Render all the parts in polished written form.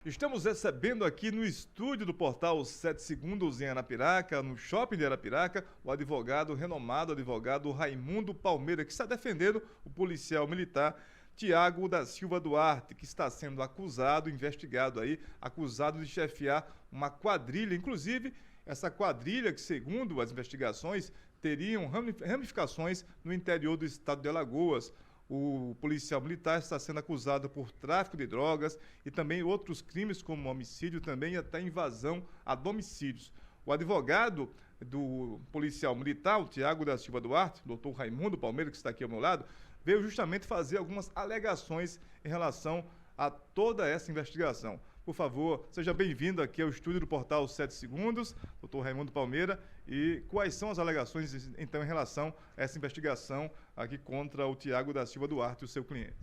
Estamos recebendo aqui no estúdio do Portal 7 Segundos em Arapiraca, no Shopping de Arapiraca, o advogado, renomado advogado Raimundo Palmeira, que está defendendo o policial militar Tiago da Silva Duarte, que está sendo acusado, investigado aí, acusado de chefiar uma quadrilha. Inclusive, essa quadrilha que, segundo as investigações, teriam ramificações no interior do estado de Alagoas. O policial militar está sendo acusado por tráfico de drogas e também outros crimes como homicídio também e até invasão a domicílios. O advogado do policial militar, o Tiago da Silva Duarte, doutor Raimundo Palmeira, que está aqui ao meu lado, veio justamente fazer algumas alegações em relação a toda essa investigação. Por favor, seja bem-vindo aqui ao estúdio do Portal 7 Segundos, doutor Raimundo Palmeira, e quais são as alegações, então, em relação a essa investigação aqui contra o Tiago da Silva Duarte, o seu cliente?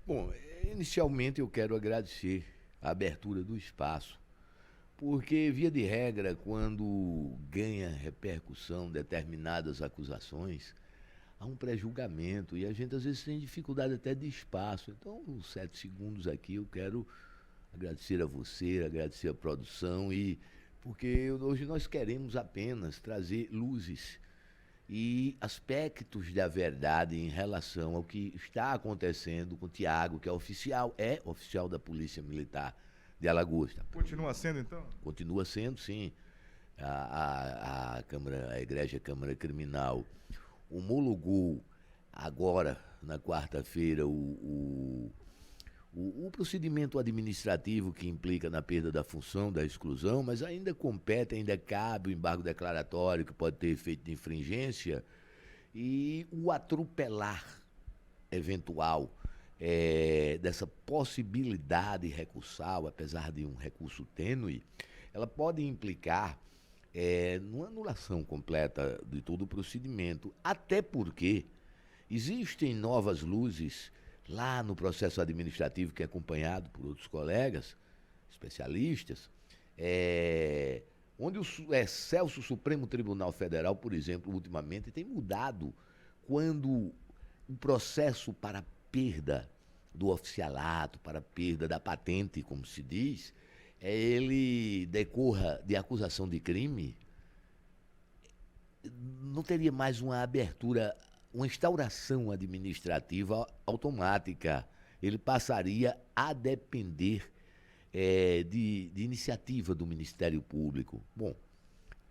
Bom, inicialmente eu quero agradecer a abertura do espaço, porque, via de regra, quando ganha repercussão determinadas acusações, há um pré-julgamento e a gente às vezes tem dificuldade até de espaço. Então, nos 7 segundos aqui eu quero agradecer a você, agradecer a produção, porque hoje nós queremos apenas trazer luzes e aspectos da verdade em relação ao que está acontecendo com o Tiago, que é oficial da Polícia Militar de Alagoas. Tá? Continua sendo, então? Continua sendo, sim. A Igreja Câmara Criminal homologou agora, na quarta-feira, o procedimento administrativo que implica na perda da função, da exclusão, mas ainda cabe o embargo declaratório que pode ter efeito de infringência e o atropelar eventual dessa possibilidade recursal, apesar de um recurso tênue, ela pode implicar numa anulação completa de todo o procedimento, até porque existem novas luzes lá no processo administrativo, que é acompanhado por outros colegas, especialistas, onde o excelso Supremo Tribunal Federal, por exemplo, ultimamente tem mudado quando o processo para perda do oficialato, para perda da patente, como se diz, ele decorra de acusação de crime, não teria mais uma abertura, uma instauração administrativa automática. Ele passaria a depender de iniciativa do Ministério Público. Bom,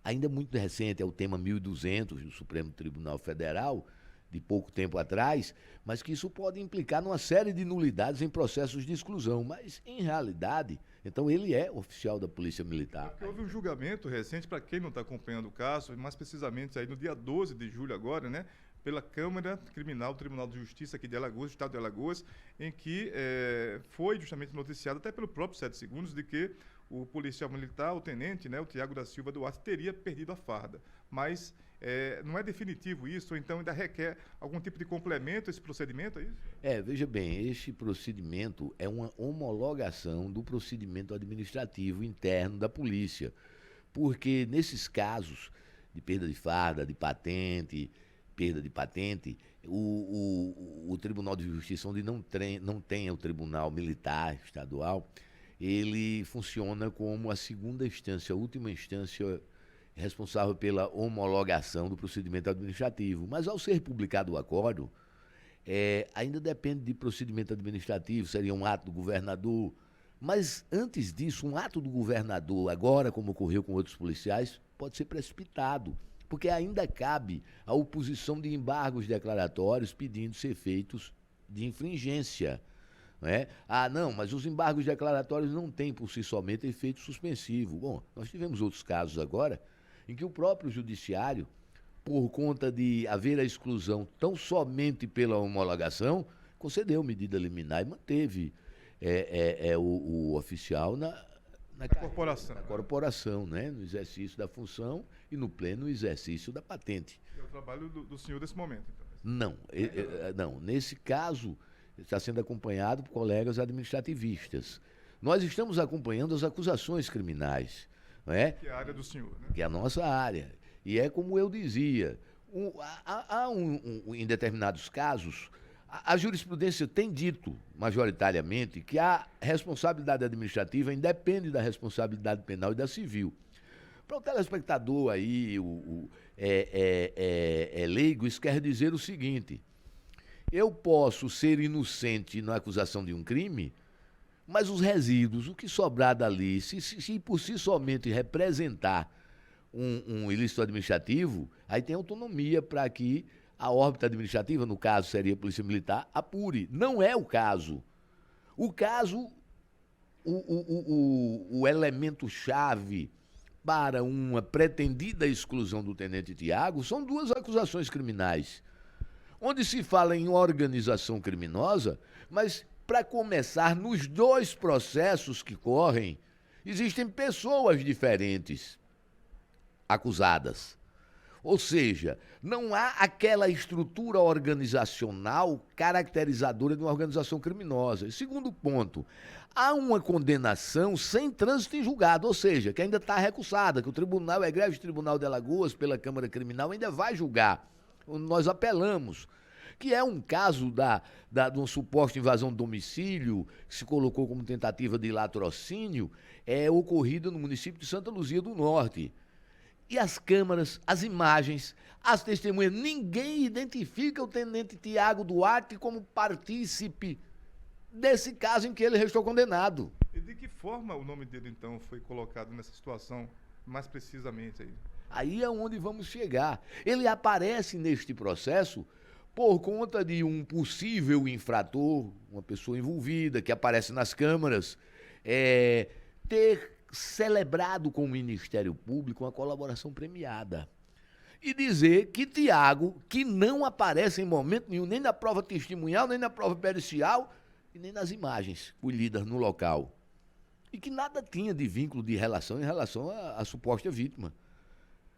ainda muito recente é o tema 1200 do Supremo Tribunal Federal, de pouco tempo atrás, mas que isso pode implicar numa série de nulidades em processos de exclusão. Mas, em realidade, então ele é oficial da Polícia Militar. Houve um julgamento recente, para quem não está acompanhando o caso, mais precisamente aí no dia 12 de julho agora, né? Pela Câmara Criminal, Tribunal de Justiça aqui de Alagoas, Estado de Alagoas, em que foi justamente noticiado, até pelo próprio 7 Segundos, de que o policial militar, o tenente, né, o Tiago da Silva Duarte, teria perdido a farda. Mas não é definitivo isso, ou então ainda requer algum tipo de complemento a esse procedimento, é isso? Veja bem, este procedimento é uma homologação do procedimento administrativo interno da polícia, porque nesses casos de perda de farda, de patente, o Tribunal de Justiça, onde não tem o Tribunal Militar Estadual, ele funciona como a segunda instância, a última instância responsável pela homologação do procedimento administrativo. Mas, ao ser publicado o acórdão, ainda depende de procedimento administrativo, seria um ato do governador. Mas, antes disso, um ato do governador, agora, como ocorreu com outros policiais, pode ser precipitado, porque ainda cabe a oposição de embargos declaratórios pedindo-se efeitos de infringência. Não é? Não, mas os embargos declaratórios não têm por si somente efeito suspensivo. Bom, nós tivemos outros casos agora em que o próprio judiciário, por conta de haver a exclusão tão somente pela homologação, concedeu medida liminar e manteve o oficial na corporação, né? No exercício da função e no pleno exercício da patente. É o trabalho do senhor desse momento, então? Não, nesse caso está sendo acompanhado por colegas administrativistas. Nós estamos acompanhando as acusações criminais, não é? Que é a área do senhor, né? Que é a nossa área. E é como eu dizia, em determinados casos, A jurisprudência tem dito, majoritariamente, que a responsabilidade administrativa independe da responsabilidade penal e da civil. Para o telespectador aí, leigo, isso quer dizer o seguinte: eu posso ser inocente na acusação de um crime, mas os resíduos, o que sobrar dali, se por si somente representar um ilícito administrativo, aí tem autonomia para que a órbita administrativa, no caso seria a Polícia Militar, apure. Não é o caso. O caso, o elemento-chave para uma pretendida exclusão do tenente Tiago são duas acusações criminais, onde se fala em organização criminosa, mas, para começar, nos dois processos que correm, existem pessoas diferentes acusadas. Ou seja, não há aquela estrutura organizacional caracterizadora de uma organização criminosa. E segundo ponto, há uma condenação sem trânsito em julgado, ou seja, que ainda está recursada, que o tribunal, o egrégio Tribunal de Alagoas, pela Câmara Criminal, ainda vai julgar. Nós apelamos, que é um caso de uma suposta invasão de domicílio, que se colocou como tentativa de latrocínio, ocorrida no município de Santa Luzia do Norte. E as câmaras, as imagens, as testemunhas, ninguém identifica o tenente Tiago Duarte como partícipe desse caso em que ele restou condenado. E de que forma o nome dele, então, foi colocado nessa situação, mais precisamente aí? Aí é onde vamos chegar. Ele aparece neste processo por conta de um possível infrator, uma pessoa envolvida, que aparece nas câmaras, ter celebrado com o Ministério Público uma colaboração premiada. E dizer que Tiago, que não aparece em momento nenhum, nem na prova testemunhal, nem na prova pericial, e nem nas imagens colhidas no local. E que nada tinha de vínculo de relação em relação à suposta vítima.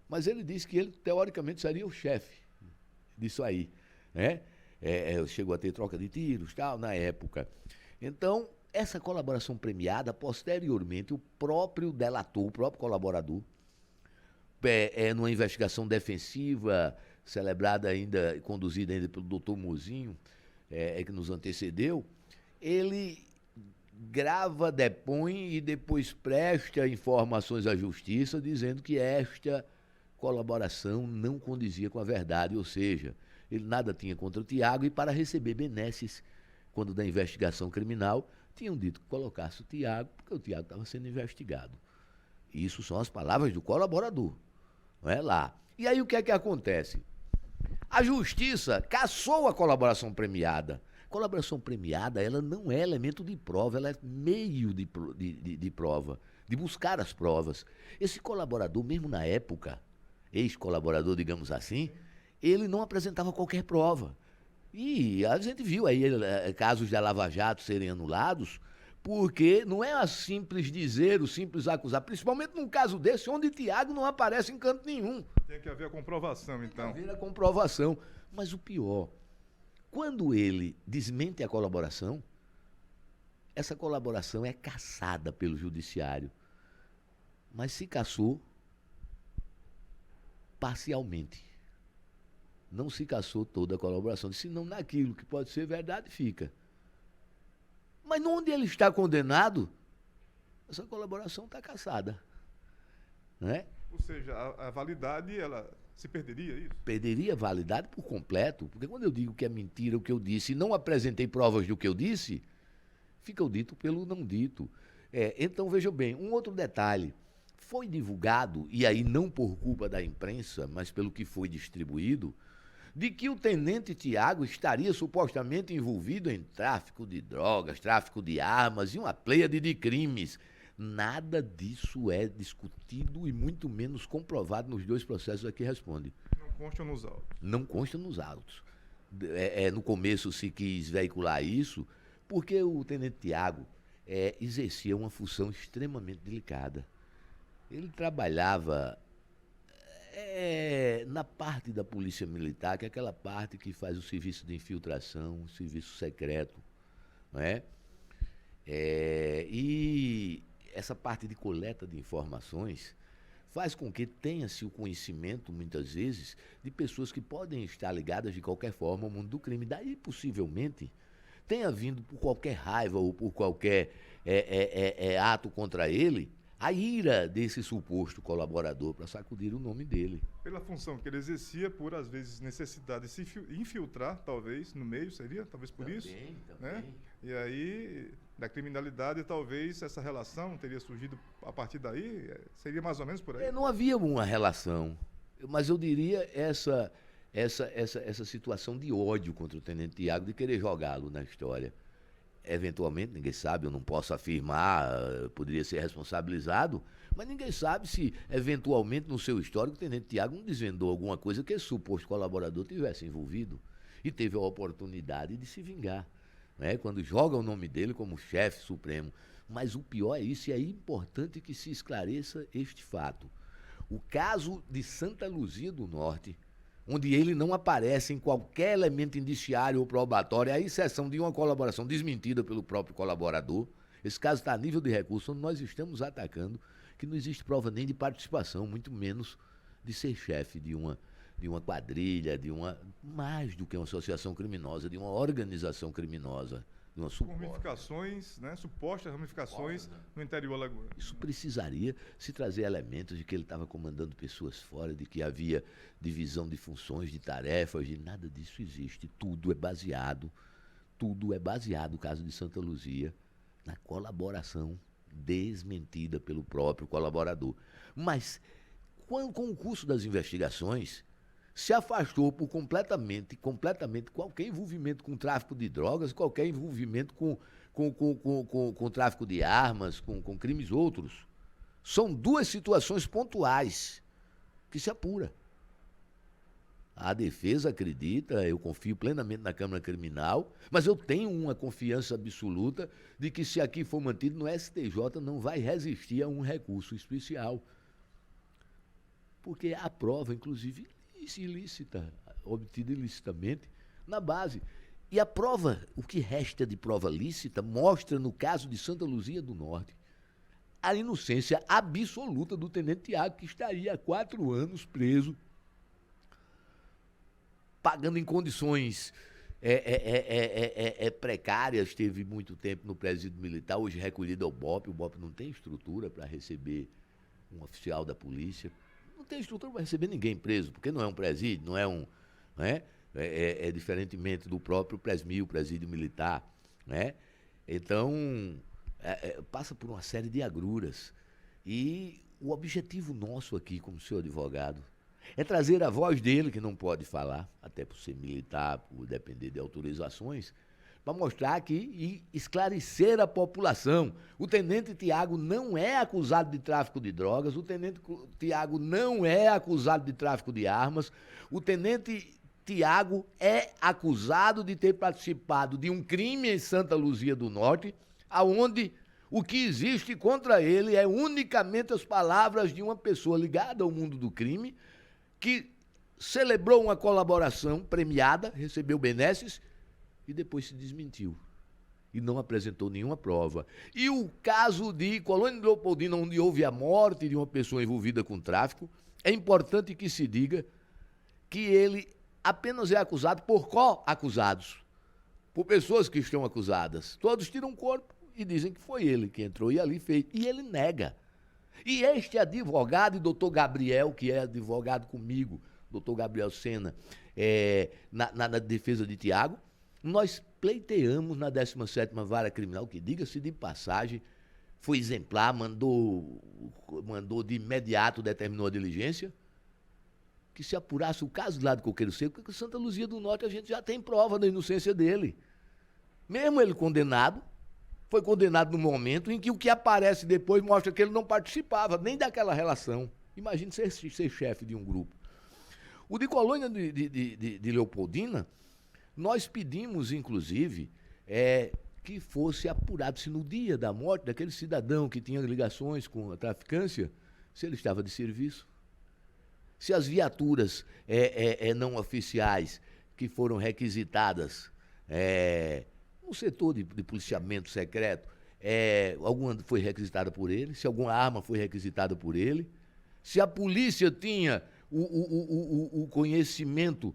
Mas ele disse que ele, teoricamente, seria o chefe disso aí, né? Chegou a ter troca de tiros, tal, na época. Então, essa colaboração premiada, posteriormente, o próprio delator, o próprio colaborador, numa investigação defensiva, celebrada ainda, conduzida ainda pelo doutor Mozinho, que nos antecedeu, ele grava, depõe e depois presta informações à justiça dizendo que esta colaboração não condizia com a verdade, ou seja, ele nada tinha contra o Tiago e para receber benesses, quando da investigação criminal, tinham dito que colocasse o Tiago, porque o Tiago estava sendo investigado. Isso são as palavras do colaborador, não é lá. E aí o que é que acontece? A justiça cassou a colaboração premiada. Colaboração premiada, ela não é elemento de prova, ela é meio de prova, de buscar as provas. Esse colaborador, mesmo na época, ex-colaborador, digamos assim, ele não apresentava qualquer prova. E a gente viu aí casos da Lava Jato serem anulados, porque não é simples dizer, o simples acusar, principalmente num caso desse, onde Tiago não aparece em canto nenhum. Tem que haver a comprovação, então. Tem que haver a comprovação. Mas o pior, quando ele desmente a colaboração, essa colaboração é cassada pelo judiciário. Mas se cassou parcialmente. Não se cassou toda a colaboração, senão naquilo que pode ser verdade fica. Mas onde ele está condenado, essa colaboração está cassada. Né? Ou seja, a validade, ela se perderia, isso? Perderia a validade por completo, porque quando eu digo que é mentira o que eu disse e não apresentei provas do que eu disse, fica o dito pelo não dito. Então, vejam bem, um outro detalhe. Foi divulgado, e aí não por culpa da imprensa, mas pelo que foi distribuído, de que o tenente Tiago estaria supostamente envolvido em tráfico de drogas, tráfico de armas e uma pleiade de crimes. Nada disso é discutido e muito menos comprovado nos dois processos a que responde. Não consta nos autos. Não consta nos autos. No começo se quis veicular isso, porque o tenente Tiago exercia uma função extremamente delicada. Ele trabalhava na parte da Polícia Militar, que é aquela parte que faz o serviço de infiltração, o serviço secreto, não é? E essa parte de coleta de informações faz com que tenha-se o conhecimento, muitas vezes, de pessoas que podem estar ligadas de qualquer forma ao mundo do crime. Daí, possivelmente, tenha vindo por qualquer raiva ou por qualquer ato contra ele, a ira desse suposto colaborador para sacudir o nome dele. Pela função que ele exercia, por, às vezes, necessidade de se infiltrar, talvez, no meio, seria? Talvez por Também, isso? também. Né? E aí, da criminalidade, talvez essa relação teria surgido a partir daí? Seria mais ou menos por aí? Não havia uma relação, mas eu diria essa situação de ódio contra o Tenente Tiago, de querer jogá-lo na história. Eventualmente, ninguém sabe, eu não posso afirmar, poderia ser responsabilizado, mas ninguém sabe se, eventualmente, no seu histórico, o Tenente Tiago não desvendou alguma coisa que esse suposto colaborador tivesse envolvido e teve a oportunidade de se vingar, né? Quando joga o nome dele como chefe supremo. Mas o pior é isso, e é importante que se esclareça este fato. O caso de Santa Luzia do Norte, onde ele não aparece em qualquer elemento indiciário ou probatório, à exceção de uma colaboração desmentida pelo próprio colaborador. Esse caso está a nível de recurso, onde nós estamos atacando, que não existe prova nem de participação, muito menos de ser chefe de uma quadrilha, mais do que uma associação criminosa, de uma organização criminosa, de uma ramificações, né? Supostas ramificações no interior alagoano. Isso precisaria se trazer elementos de que ele estava comandando pessoas fora, de que havia divisão de funções, de tarefas, de nada disso existe. Tudo é baseado, o caso de Santa Luzia, na colaboração desmentida pelo próprio colaborador. Mas, com o curso das investigações, se afastou por completamente qualquer envolvimento com tráfico de drogas, qualquer envolvimento com tráfico de armas, com crimes outros. São duas situações pontuais que se apura. A defesa acredita, eu confio plenamente na Câmara Criminal, mas eu tenho uma confiança absoluta de que, se aqui for mantido no STJ, não vai resistir a um recurso especial. Porque a prova, inclusive, ilícita, obtida ilicitamente, na base. E a prova, o que resta de prova lícita, mostra, no caso de Santa Luzia do Norte, a inocência absoluta do Tenente Tiago, que estaria há 4 anos preso, pagando em condições precárias, teve muito tempo no presídio militar, hoje recolhido ao BOPE. O BOPE não tem estrutura para receber um oficial da polícia. Não tem estrutura para receber ninguém preso, porque não é um presídio, não é um... Né? Diferentemente do próprio Presmil, presídio militar. Né? Então, passa por uma série de agruras. E o objetivo nosso aqui, como seu advogado, é trazer a voz dele, que não pode falar, até por ser militar, por depender de autorizações, para mostrar aqui e esclarecer a população. O Tenente Tiago não é acusado de tráfico de drogas, o Tenente Tiago não é acusado de tráfico de armas, o Tenente Tiago é acusado de ter participado de um crime em Santa Luzia do Norte, aonde o que existe contra ele é unicamente as palavras de uma pessoa ligada ao mundo do crime, que celebrou uma colaboração premiada, recebeu benesses, e depois se desmentiu e não apresentou nenhuma prova. E o caso de Colônia de Leopoldina, onde houve a morte de uma pessoa envolvida com tráfico, é importante que se diga que ele apenas é acusado por co-acusados, por pessoas que estão acusadas. Todos tiram o corpo e dizem que foi ele que entrou e ali fez. E ele nega. E este advogado, doutor Gabriel, que é advogado comigo, doutor Gabriel Sena, na defesa de Tiago, nós pleiteamos na 17ª Vara Criminal, que, diga-se de passagem, foi exemplar, mandou de imediato, determinou a diligência, que se apurasse o caso lá do Coqueiro Seco, porque Santa Luzia do Norte a gente já tem prova da inocência dele. Mesmo ele condenado, foi condenado no momento em que o que aparece depois mostra que ele não participava nem daquela relação. Imagine ser chefe de um grupo. O de Colônia de Leopoldina, nós pedimos, inclusive, que fosse apurado se no dia da morte daquele cidadão que tinha ligações com a traficância, se ele estava de serviço. Se as viaturas não oficiais que foram requisitadas no setor de policiamento secreto, alguma foi requisitada por ele, se alguma arma foi requisitada por ele, Se a polícia tinha o conhecimento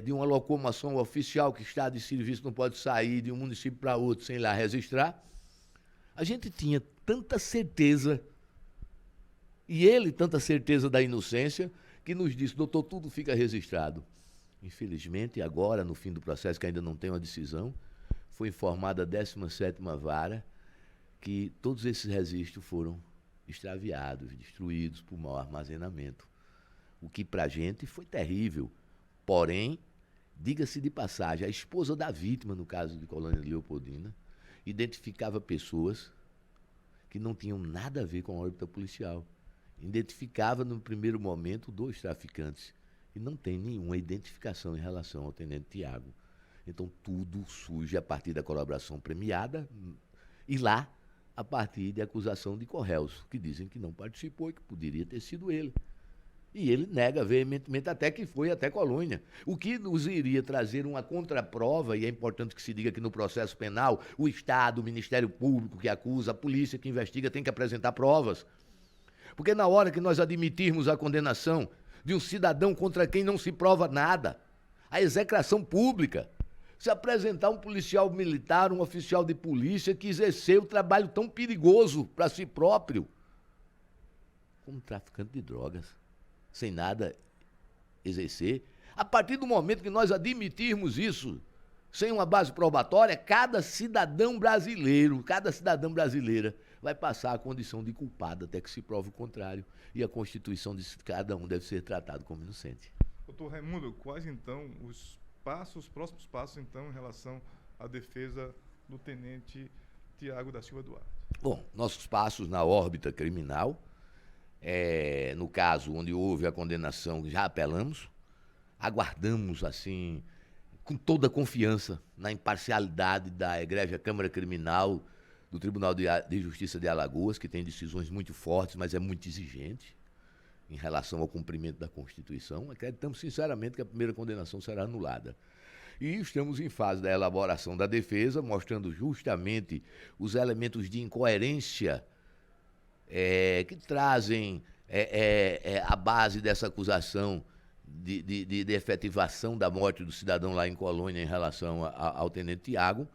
de uma locomoção oficial que está de serviço, não pode sair de um município para outro sem lá registrar, a gente tinha tanta certeza, e ele tanta certeza da inocência, que nos disse: doutor, tudo fica registrado. Infelizmente, agora, no fim do processo, que ainda não tem uma decisão, foi informada a 17ª Vara que todos esses registros foram extraviados, destruídos por mau armazenamento. O que para a gente foi terrível. Porém, diga-se de passagem, a esposa da vítima, no caso de Colônia Leopoldina, identificava pessoas que não tinham nada a ver com a órbita policial. Identificava, no primeiro momento, 2 traficantes. E não tem nenhuma identificação em relação ao tenente Tiago. Então, tudo surge a partir da colaboração premiada e lá, a partir de acusação de corréus, que dizem que não participou e que poderia ter sido ele. E ele nega veementemente, até que foi até Colônia. O que nos iria trazer uma contraprova, e é importante que se diga que no processo penal, o Estado, o Ministério Público que acusa, a polícia que investiga, tem que apresentar provas. Porque na hora que nós admitirmos a condenação de um cidadão contra quem não se prova nada, a execração pública, se apresentar um policial militar, um oficial de polícia que exerceu um trabalho tão perigoso para si próprio, como traficante de drogas, sem nada exercer, a partir do momento que nós admitirmos isso, sem uma base probatória, cada cidadão brasileira vai passar a condição de culpado até que se prove o contrário. E a Constituição diz que cada um deve ser tratado como inocente. Doutor Raimundo, quais então os próximos passos então em relação à defesa do tenente Tiago da Silva Duarte? Bom, nossos passos na órbita criminal, no caso onde houve a condenação, já apelamos, aguardamos assim, com toda a confiança na imparcialidade da egrégia Câmara Criminal do Tribunal de Justiça de Alagoas, que tem decisões muito fortes, mas é muito exigente em relação ao cumprimento da Constituição. Acreditamos sinceramente que a primeira condenação será anulada. E estamos em fase da elaboração da defesa, mostrando justamente os elementos de incoerência que trazem a base dessa acusação de efetivação da morte do cidadão lá em Colônia em relação ao tenente Tiago.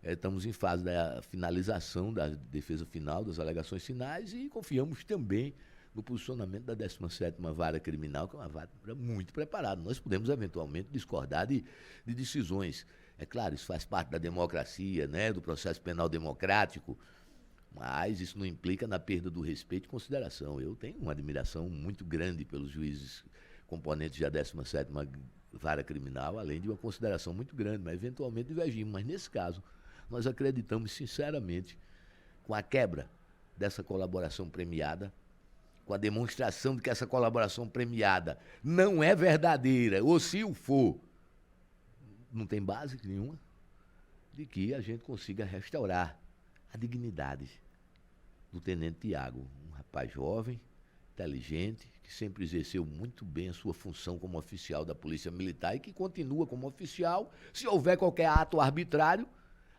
Estamos em fase da finalização da defesa final, das alegações finais, e confiamos também no posicionamento da 17ª Vara Criminal, que é uma vara muito preparada. Nós podemos, eventualmente, discordar de decisões. É claro, isso faz parte da democracia, né, do processo penal democrático, mas isso não implica na perda do respeito e consideração. Eu tenho uma admiração muito grande pelos juízes componentes da 17ª Vara Criminal, além de uma consideração muito grande, mas eventualmente divergimos. Mas, nesse caso, nós acreditamos sinceramente, com a quebra dessa colaboração premiada, com a demonstração de que essa colaboração premiada não é verdadeira, ou se o for, não tem base nenhuma, de que a gente consiga restaurar a dignidade do tenente Tiago, um rapaz jovem, inteligente, que sempre exerceu muito bem a sua função como oficial da Polícia Militar e que continua como oficial. Se houver qualquer ato arbitrário,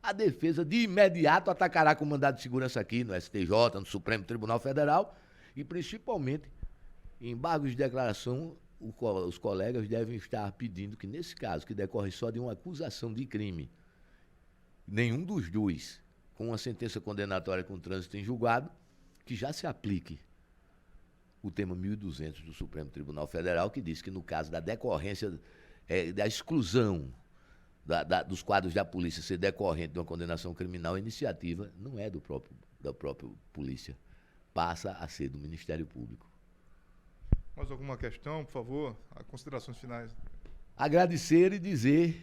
a defesa de imediato atacará com mandado de segurança aqui no STJ, no Supremo Tribunal Federal, e principalmente, em embargos de declaração, os colegas devem estar pedindo que, nesse caso, que decorre só de uma acusação de crime, nenhum dos dois, com uma sentença condenatória com trânsito em julgado, que já se aplique o tema 1200 do Supremo Tribunal Federal, que diz que, no caso da decorrência, da exclusão dos quadros da polícia ser decorrente de uma condenação criminal, a iniciativa não é da própria polícia, passa a ser do Ministério Público. Mais alguma questão, por favor? Considerações finais. Agradecer e dizer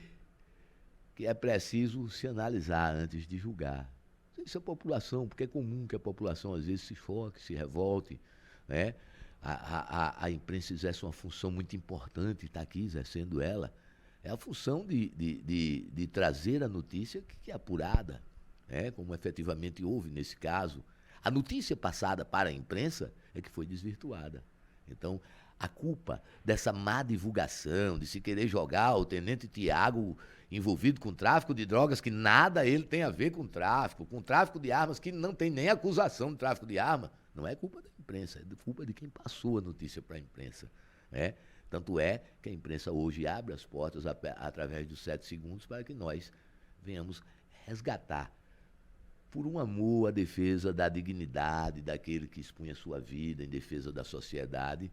que é preciso se analisar antes de julgar. Isso é população, porque é comum que a população às vezes se choque, se revolte, né? A imprensa exerce uma função muito importante, está aqui exercendo ela. É a função de trazer a notícia que é apurada, né? Como efetivamente houve nesse caso. A notícia passada para a imprensa é que foi desvirtuada. Então, a culpa dessa má divulgação, de se querer jogar o tenente Tiago envolvido com tráfico de drogas, que nada ele tem a ver com tráfico de armas, que não tem nem acusação de tráfico de arma, não é culpa da imprensa, é culpa de quem passou a notícia para a imprensa, né? Tanto é que a imprensa hoje abre as portas através dos 7 segundos para que nós venhamos resgatar, por um amor à defesa da dignidade daquele que expunha sua vida em defesa da sociedade,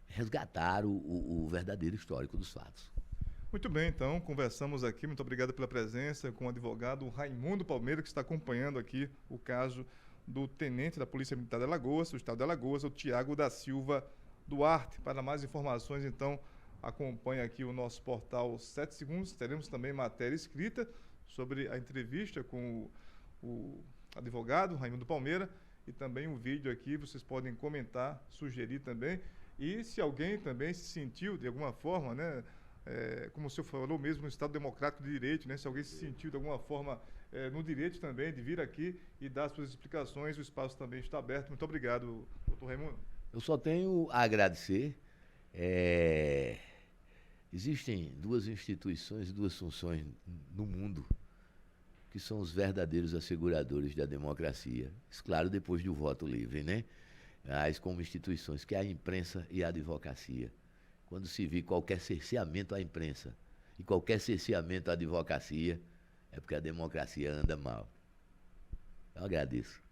resgatar o verdadeiro histórico dos fatos. Muito bem, então, conversamos aqui, muito obrigado pela presença, com o advogado Raimundo Palmeira, que está acompanhando aqui o caso do tenente da Polícia Militar de Alagoas, do Estado de Alagoas, o Tiago da Silva Duarte. Para mais informações, então, acompanhe aqui o nosso portal 7 Segundos, teremos também matéria escrita sobre a entrevista com o advogado Raimundo Palmeira e também um vídeo aqui, vocês podem comentar, sugerir também, e se alguém também se sentiu de alguma forma, né, como o senhor falou mesmo, no Estado Democrático de Direito, né, se alguém se sentiu de alguma forma no direito também de vir aqui e dar suas explicações, o espaço também está aberto. Muito obrigado, doutor Raimundo. Eu só tenho a agradecer. Existem 2 instituições e 2 funções no mundo que são os verdadeiros asseguradores da democracia. Isso, claro, depois do voto livre, né? Mas como instituições, que é a imprensa e a advocacia. Quando se vê qualquer cerceamento à imprensa e qualquer cerceamento à advocacia, é porque a democracia anda mal. Eu agradeço.